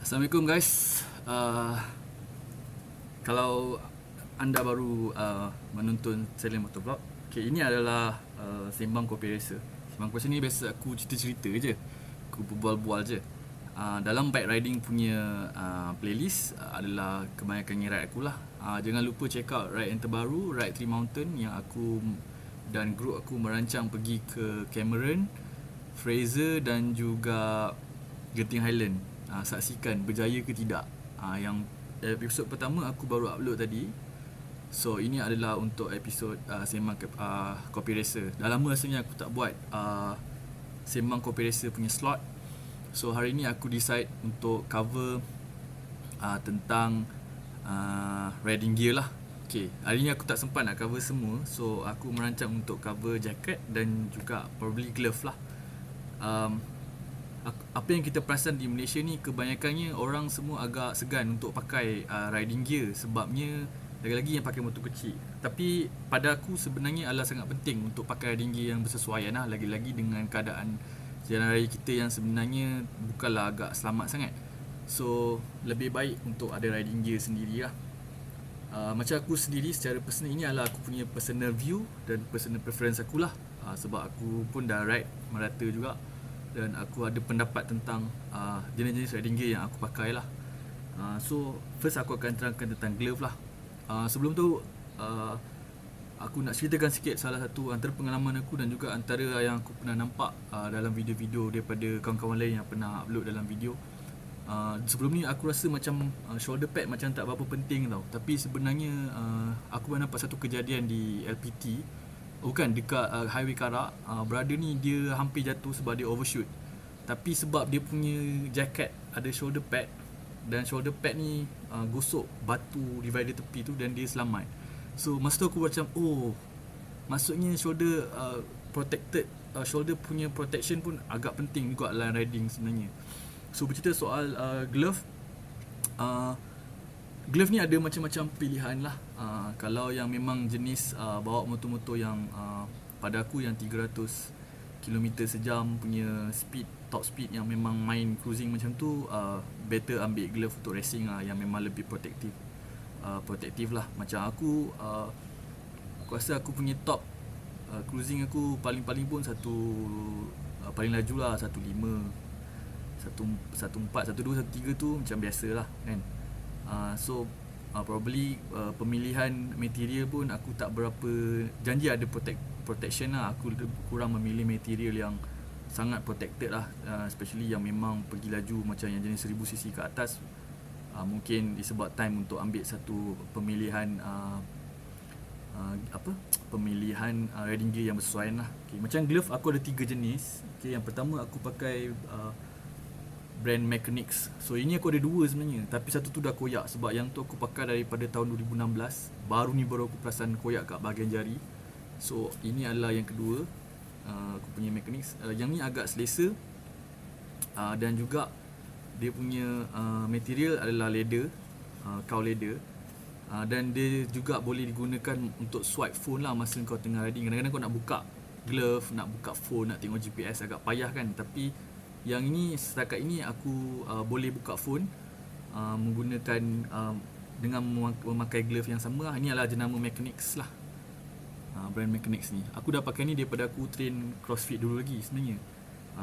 Assalamualaikum guys. Kalau anda baru menonton Sailing Motovlog, okay, ini adalah Sembang Kopi Racer. Sembang Kopi Racer ni biasa aku cerita-cerita je, aku berbual-bual je. Dalam bike riding punya playlist adalah kebanyakan ride aku lah. Jangan lupa check out ride yang terbaru, Ride 3 Mountain, yang aku dan group aku merancang pergi ke Cameron, Fraser dan juga Genting Highland. Saksikan berjaya ke tidak. Yang episod pertama aku baru upload tadi. So ini adalah untuk episod Sembang Kopi Racer. Dah lama rasanya aku tak buat Sembang Kopi Racer punya slot. So hari ni aku decide untuk cover tentang riding gear lah. Okay, hari ni aku tak sempat nak cover semua. So aku merancang untuk cover jacket dan juga probably glove lah. Apa yang kita perasan di Malaysia ni, kebanyakannya orang semua agak segan untuk pakai riding gear, sebabnya lagi-lagi yang pakai motor kecil. Tapi pada aku sebenarnya adalah sangat penting untuk pakai riding gear yang bersesuaian lah, lagi-lagi dengan keadaan jalan raya kita yang sebenarnya bukanlah agak selamat sangat. So lebih baik untuk ada riding gear sendiri lah. Macam aku sendiri secara personal, ini adalah aku punya personal view dan personal preference akulah. Sebab aku pun dah ride merata juga dan aku ada pendapat tentang jenis-jenis riding gear yang aku pakai lah. So first aku akan terangkan tentang glove lah. Sebelum tu aku nak ceritakan sikit salah satu antara pengalaman aku dan juga antara yang aku pernah nampak dalam video-video daripada kawan-kawan lain yang pernah upload dalam video. Sebelum ni aku rasa macam shoulder pad macam tak berapa penting tau. Tapi sebenarnya aku pernah nampak satu kejadian di LPT, bukan, dekat highway Karak. Brother ni dia hampir jatuh sebab dia overshoot. Tapi sebab dia punya jacket ada shoulder pad, dan shoulder pad ni gosok batu divider tepi tu dan dia selamat. So masa tu aku macam, oh, maksudnya shoulder protected, shoulder punya protection pun agak penting juga dalam riding sebenarnya. So bercerita soal glove, glove ni ada macam-macam pilihan lah. Kalau yang memang jenis bawa motor-motor yang pada aku yang 300 km sejam punya speed, top speed yang memang main cruising macam tu, better ambil glove untuk racing lah, yang memang lebih protective lah. Macam aku rasa aku punya top cruising aku paling-paling pun paling laju lah 15, 14, 12, 13 tu macam biasa lah kan. So probably pemilihan material pun aku tak berapa janji ada protection lah. Aku kurang memilih material yang sangat protected lah, especially yang memang pergi laju macam yang jenis 1000cc ke atas. Mungkin disebab time untuk ambil satu pemilihan pemilihan riding gear yang bersesuaian lah. Okay, macam glove aku ada 3 jenis. Okay, yang pertama aku pakai brand Mechanics. So ini aku ada 2 sebenarnya, tapi satu tu dah koyak sebab yang tu aku pakai daripada tahun 2016. Baru aku perasan koyak kat bahagian jari. So ini adalah yang kedua, aku punya Mechanics. Yang ni agak selesa, dan juga dia punya material adalah leather, cow leather. Dan dia juga boleh digunakan untuk swipe phone lah masa kau tengah riding. Kadang-kadang kau nak buka glove, nak buka phone, nak tengok GPS, agak payah kan. Tapi yang ini, setakat ini aku boleh buka phone menggunakan dengan memakai glove yang sama. Ini adalah jenama Mechanics lah, brand Mechanics ni. Aku dah pakai ni daripada aku train CrossFit dulu lagi sebenarnya.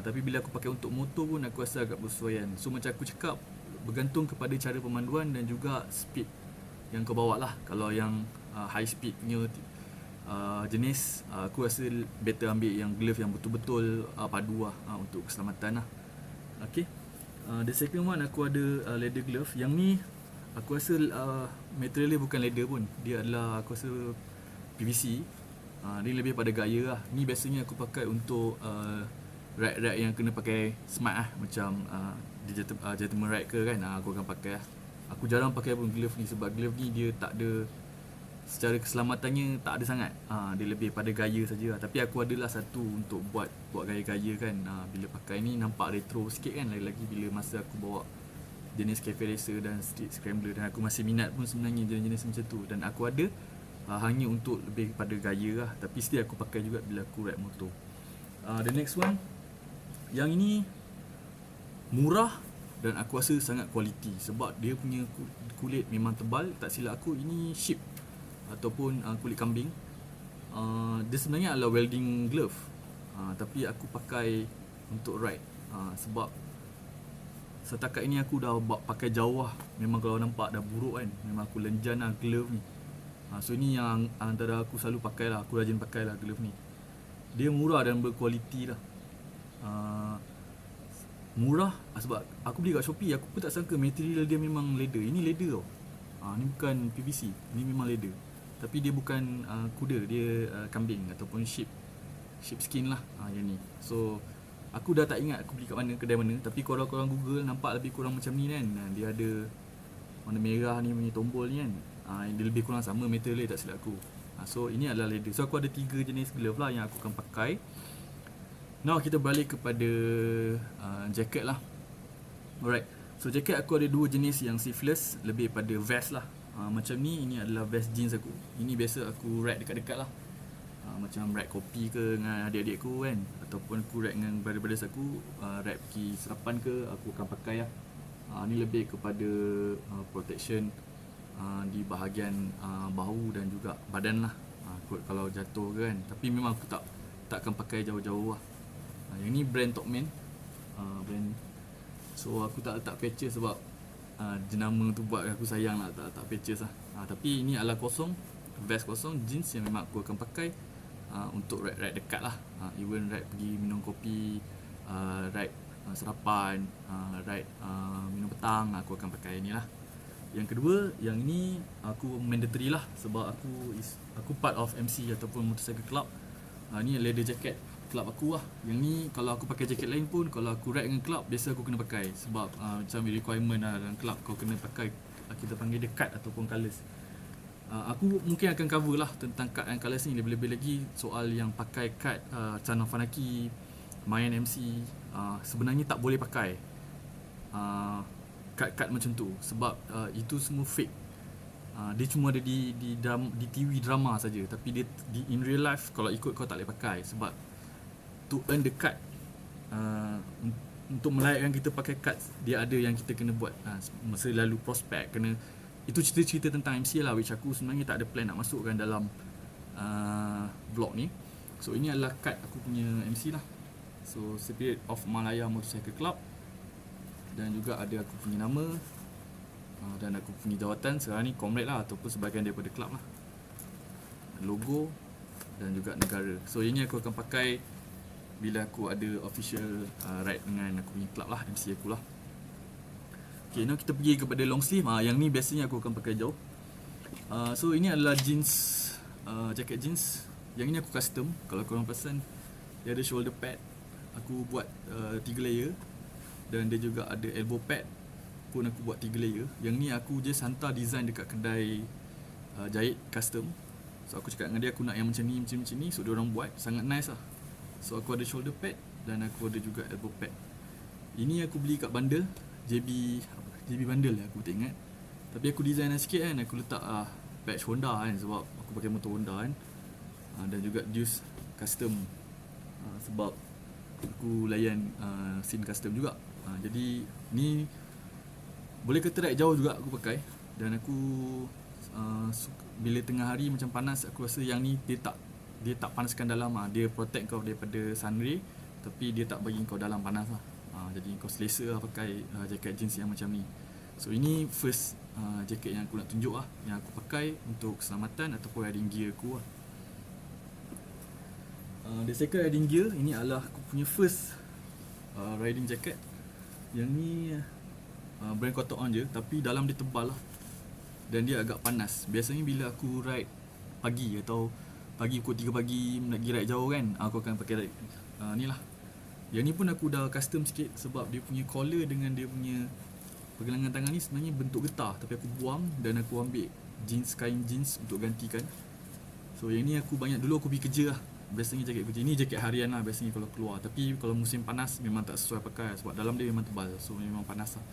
Tapi bila aku pakai untuk motor pun aku rasa agak bersesuaian. So macam aku cakap, bergantung kepada cara pemanduan dan juga speed yang kau bawa lah. Kalau yang high speed punya jenis, aku rasa better ambil yang glove yang betul-betul padu lah, untuk keselamatan lah. Okay, the second one aku ada leather glove. Yang ni aku rasa material dia bukan leather pun, dia adalah aku rasa PVC. Dia lebih pada gaya lah. Ni biasanya aku pakai untuk ride-ride yang kena pakai smart lah, macam di gentleman ride ke kan, aku akan pakai lah. Aku jarang pakai pun glove ni sebab glove ni dia tak ada, secara keselamatannya tak ada sangat. Dia lebih pada gaya saja. Tapi aku adalah satu untuk buat gaya-gaya kan. Bila pakai ni nampak retro sikit kan, lagi-lagi bila masa aku bawa jenis cafe racer dan street scrambler. Dan aku masih minat pun sebenarnya jenis-jenis macam tu. Dan aku ada hanya untuk lebih pada gaya lah, tapi still aku pakai juga bila aku ride motor. The next one, yang ini murah dan aku rasa sangat quality sebab dia punya kulit memang tebal. Tak silap aku ini sheep ataupun kulit kambing. Dia sebenarnya adalah welding glove, tapi aku pakai untuk ride, sebab setakat ini aku dah pakai jauh lah. Memang kalau nampak dah buruk kan, memang aku lenjan lah glove ni. So ini yang antara aku selalu pakai lah, aku rajin pakai lah glove ni. Dia murah dan berkualiti lah. Murah sebab aku beli kat Shopee. Aku pun tak sangka material dia memang leather. Ini leather tau. Ni bukan PVC, ni memang leather. Tapi dia bukan kuda, dia kambing ataupun sheep skin lah, yang ni. So aku dah tak ingat aku beli kat mana, kedai mana. Tapi korang-korang Google nampak lebih kurang macam ni kan. Dia ada warna merah ni punya tombol ni kan. Dia lebih kurang sama material dia, tak silap aku. So ini adalah leather. So aku ada 3 jenis glove lah yang aku akan pakai. Now kita balik kepada jacket lah. Alright, so jacket aku ada 2 jenis yang sleeveless, lebih pada vest lah. Macam ni, ini adalah vest jeans aku. Ini biasa aku ride dekat-dekat lah. Macam ride kopi ke dengan adik-adik aku kan, ataupun aku ride dengan brother-brothers aku, ride pergi sarapan ke, aku akan pakai lah. Ni lebih kepada protection di bahagian bahu dan juga badan lah, kalau jatuh ke kan. Tapi memang aku tak akan pakai jauh-jauh lah. Yang ni brand Topman, brand. So aku tak letak patches sebab jenama tu buat aku sayang lah, tak patches lah. Tapi ini adalah kosong, vest kosong, jeans yang memang aku akan pakai untuk ride dekat lah. Even ride pergi minum kopi, ride sarapan, ride minum petang, aku akan pakai ni lah. Yang kedua, yang ni aku mandatory lah sebab aku part of MC ataupun motorcycle club. Ni leather jacket club aku lah. Yang ni kalau aku pakai jaket lain pun, kalau aku ride dengan club, biasa aku kena pakai sebab macam requirement lah dalam club, kau kena pakai, kita panggil dia cut ataupun colours. Aku mungkin akan cover lah tentang cut and colours ni, lebih-lebih lagi soal yang pakai cut Channel Fanaki, main MC, sebenarnya tak boleh pakai cut macam tu sebab itu semua fake. Dia cuma ada di TV drama saja, tapi dia in real life kalau ikut kau tak boleh pakai sebab to earn the cut, untuk melayakkan kita pakai cut, dia ada yang kita kena buat, selalu prospek kena. Itu cerita-cerita tentang MC lah, which aku sebenarnya tak ada plan nak masukkan dalam vlog ni. So ini adalah cut aku punya MC lah. So Spirit of Malaya Motorcycle Club, dan juga ada aku punya nama, dan aku punya jawatan sekarang ni comrade lah, ataupun sebahagian daripada club lah, logo dan juga negara. So ini aku akan pakai bila aku ada official ride dengan aku punya club lah, MC aku lah. Okay, now kita pergi kepada long sleeve. Yang ni biasanya aku akan pakai jauh. So ini adalah jeans, jacket jeans. Yang ini aku custom. Kalau korang perasan, dia ada shoulder pad, aku buat 3 layer. Dan dia juga ada elbow pad pun aku buat 3 layer. Yang ni aku just hantar design dekat kedai jahit custom. So aku cakap dengan dia aku nak yang macam ni, macam ni. So dia orang buat, sangat nice lah. So aku ada shoulder pad dan aku ada juga elbow pad. Ini aku beli kat bundle JB bundle lah, aku tak ingat. Tapi aku design sikit kan, aku letak patch Honda kan, sebab aku pakai motor Honda kan. Dan juga Deuce custom, sebab aku layan scene custom juga. Jadi ni boleh kata ride jauh juga aku pakai. Dan aku bila tengah hari macam panas, aku rasa yang ni dia tak panaskan dalam, dia protect kau daripada sun ray, tapi dia tak bagi kau dalam panas lah. Jadi kau selesa lah pakai jaket jeans yang macam ni. So ini first jaket yang aku nak tunjuk lah, yang aku pakai untuk keselamatan ataupun riding gear aku lah. The second riding gear, ini adalah aku punya first riding jacket. Yang ni brand Cotton On je, tapi dalam dia tebal lah dan dia agak panas. Biasanya bila aku ride pagi atau pagi pukul 3 pagi nak pergi ride jauh kan, aku akan pakai ni lah. Yang ni pun aku dah custom sikit sebab dia punya collar dengan dia punya pergelangan tangan ni sebenarnya bentuk getah, tapi aku buang dan aku ambil kain jeans untuk gantikan. So yang ni aku banyak dulu aku pergi kerja lah, biasanya jaket kerja. Ni jaket harian lah biasanya kalau keluar, tapi kalau musim panas memang tak sesuai pakai sebab dalam dia memang tebal, so memang panas lah.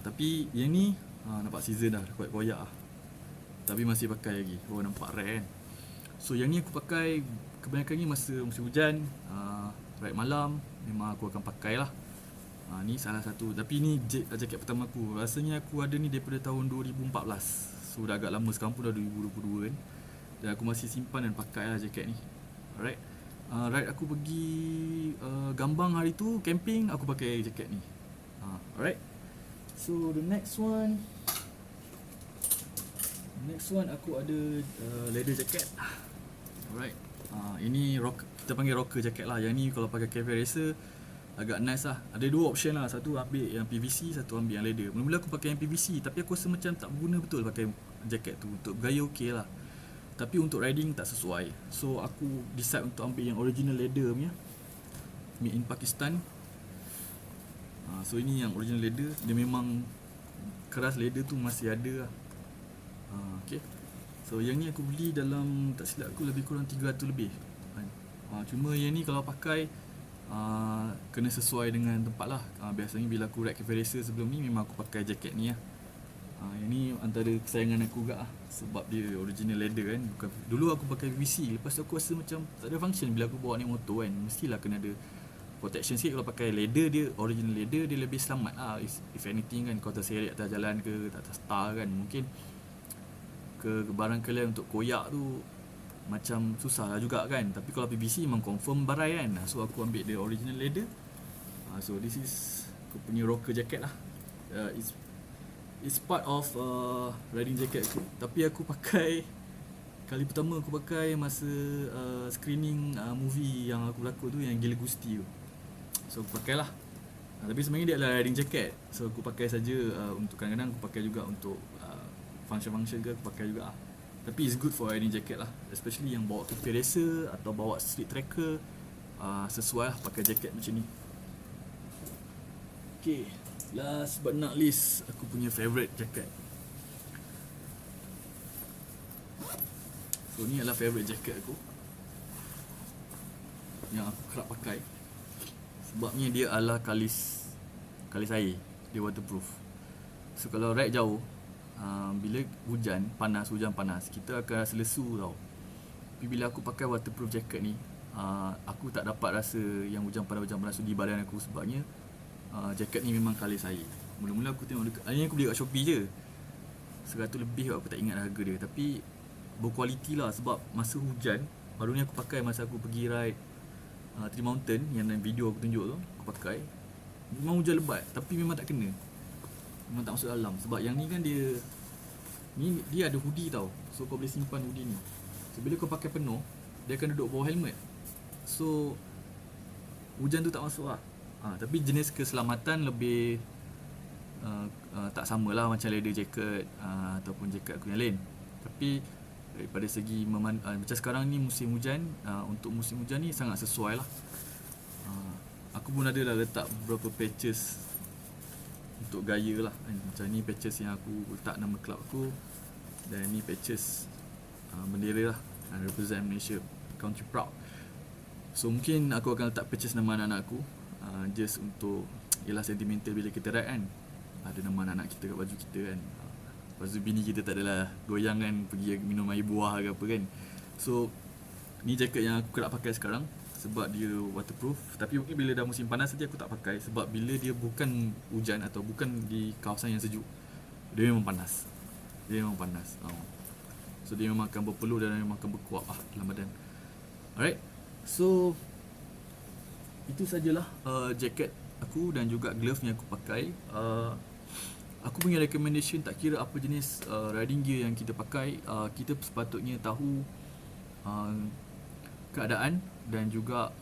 Tapi yang ni nampak season dah, koyak-koyak lah, tapi masih pakai lagi. Nampak rare kan. So yang ni aku pakai kebanyakan ni masa musim hujan, ride malam memang aku akan pakai lah. Ni salah satu. Tapi ni jaket pertama aku. Rasanya aku ada ni daripada tahun 2014. So dah agak lama, sekarang pun dah 2022 kan. Dan aku masih simpan dan pakai lah jaket ni. Alright. Right, aku pergi Gambang hari tu, camping, aku pakai jaket ni. Alright. So the next one aku ada leather jacket. Alright. Ini kita panggil rocker jacket lah. Yang ni kalau pakai cafe racer agak nice lah. Ada dua option lah. Satu ambil yang PVC, satu ambil yang leather. Mula-mula aku pakai yang PVC, tapi aku rasa macam tak berguna betul pakai jaket tu. Untuk gaya okey lah, tapi untuk riding tak sesuai. So aku decide untuk ambil yang original leather punya, made in Pakistan. So ini yang original leather. Dia memang keras, leather tu masih ada lah. Okay. So yang ni aku beli dalam, tak silap aku, lebih kurang 300 lebih. Cuma yang ni kalau pakai kena sesuai dengan tempat lah. Biasanya bila aku ride cafe racer sebelum ni, memang aku pakai jaket ni lah. Yang ni antara kesayangan aku juga lah, sebab dia original leather kan. Dulu aku pakai PVC, lepas tu aku rasa macam tak ada function bila aku bawa naik motor kan. Mestilah kena ada protection sikit. Kalau pakai leather, dia original leather, dia lebih selamat lah. If anything kan, kau terseret atas jalan ke, tak atas star kan, mungkin ke barang kalian untuk koyak tu macam susah lah juga kan. Tapi kalau PVC memang confirm barai kan. So aku ambil dia original leather. So this is aku punya rocker jacket lah. It's part of riding jacket aku. Tapi aku pakai, kali pertama aku pakai masa screening movie yang aku berlakon tu, yang Gila Gusti tu. So aku pakai lah. Tapi sebenarnya dia adalah riding jacket. So aku pakai saja untuk, kadang-kadang aku pakai juga untuk function-function ke, aku pakai juga lah. Tapi it's good for riding jacket lah, especially yang bawa cafe racer atau bawa street tracker. Sesuai lah pakai jacket macam ni. Okay, last but not least, aku punya favourite jacket. So ni adalah favourite jacket aku, yang aku kerap pakai. Sebabnya dia adalah kalis air. Dia waterproof. So kalau ride jauh, bila hujan panas, kita akan rasa lesu tau. Tapi bila aku pakai waterproof jacket ni, aku tak dapat rasa yang hujan panas di badan aku. Sebabnya jaket ni memang kalis air. Mula-mula aku tengok dekat, ni aku beli kat Shopee je, 100 lebih, aku tak ingat harga dia. Tapi berkualiti lah, sebab masa hujan, baru ni aku pakai masa aku pergi ride Three Mountain, yang dalam video aku tunjuk tu, aku pakai. Memang hujan lebat, tapi memang tak kena, memang tak masuk dalam. Sebab yang ni kan dia ada hoodie tau. So kau boleh simpan hoodie ni. So bila kau pakai penuh, dia akan duduk bawah helmet. So hujan tu tak masuk lah. Tapi jenis keselamatan lebih tak samalah macam leather jacket ataupun jacket aku yang lain. Tapi daripada segi macam sekarang ni musim hujan, untuk musim hujan ni sangat sesuai lah. Aku pun ada dah letak beberapa patches untuk gaya lah kan. Macam ni patches yang aku letak nama club aku, dan ni patches bendera lah, represent Malaysia, country proud. So mungkin aku akan letak patches nama anak-anak aku, just untuk ialah sentimental bila kita ride kan. Ada nama anak-anak kita kat baju kita kan. Lepas tu bini kita tak adalah goyang kan, pergi minum air buah ke apa kan. So ni jaket yang aku kerap pakai sekarang, sebab dia waterproof. Tapi mungkin bila dah musim panas nanti aku tak pakai, sebab bila dia bukan hujan atau bukan di kawasan yang sejuk, dia memang panas. So dia memang akan berpeluh dan memang akan berkuap lah dalam badan. Alright. So itu sajalah jaket aku dan juga glove yang aku pakai. Aku punya recommendation, tak kira apa jenis riding gear yang kita pakai, kita sepatutnya tahu keadaan dan juga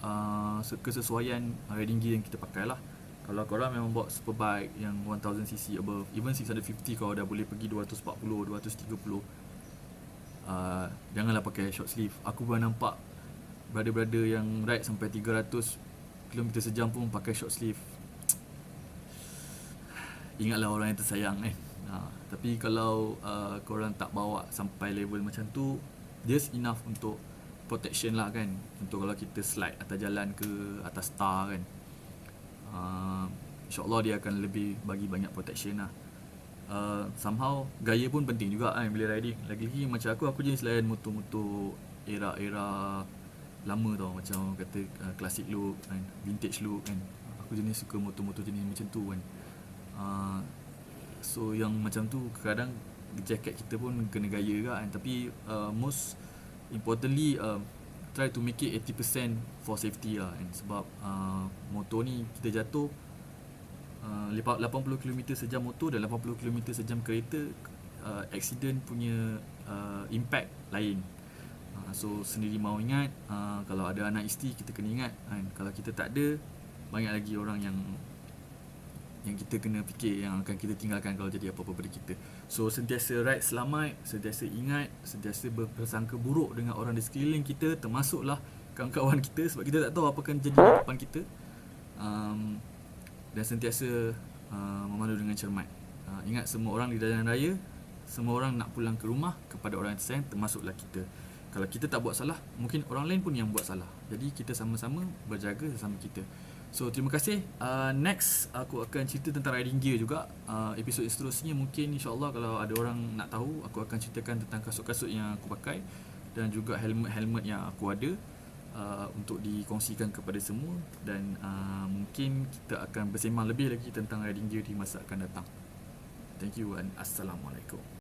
kesesuaian riding gear yang kita pakai lah. Kalau korang memang bawa superbike yang 1000cc above, even 650, kalau dah boleh pergi 240, 230, janganlah pakai short sleeve. Aku pernah nampak brother-brother yang ride sampai 300 km sejam pun pakai short sleeve. Ingatlah orang yang tersayang Tapi kalau korang tak bawa sampai level macam tu, just enough untuk protection lah kan. Untuk kalau kita slide atas jalan ke, atas star kan, InsyaAllah dia akan lebih bagi banyak protection lah. Somehow gaya pun penting juga kan bila riding. Lagi-lagi macam aku jenis layan motor-motor era lama tau. Macam kata classic look kan, vintage look kan. aku jenis suka motor-motor jenis macam tu kan. uh, So yang macam tu kadang jaket kita pun kena gaya kan. Tapi most importantly, try to make it 80% for safety lah kan. Sebab motor ni kita jatuh 80km sejam motor dan 80km sejam kereta, accident punya impact lain. So sendiri mahu ingat, kalau ada anak isteri kita kena ingat kan. Kalau kita tak ada, banyak lagi orang yang kita kena fikir, yang akan kita tinggalkan kalau jadi apa-apa pada kita. So sentiasa ride selamat, sentiasa ingat, sentiasa berprasangka buruk dengan orang di sekeliling kita, termasuklah kawan-kawan kita, sebab kita tak tahu apa akan jadi di depan kita. Dan sentiasa memandu dengan cermat. Ingat, semua orang di jalan raya, semua orang nak pulang ke rumah kepada orang yang tersayang, termasuklah kita. Kalau kita tak buat salah, mungkin orang lain pun yang buat salah. Jadi kita sama-sama berjaga sesama kita. So terima kasih. Next aku akan cerita tentang riding gear juga. Episod seterusnya mungkin insyaAllah kalau ada orang nak tahu, aku akan ceritakan tentang kasut-kasut yang aku pakai dan juga helmet-helmet yang aku ada, untuk dikongsikan kepada semua. Dan mungkin kita akan bersembang lebih lagi tentang riding gear di masa akan datang. Thank you and Assalamualaikum.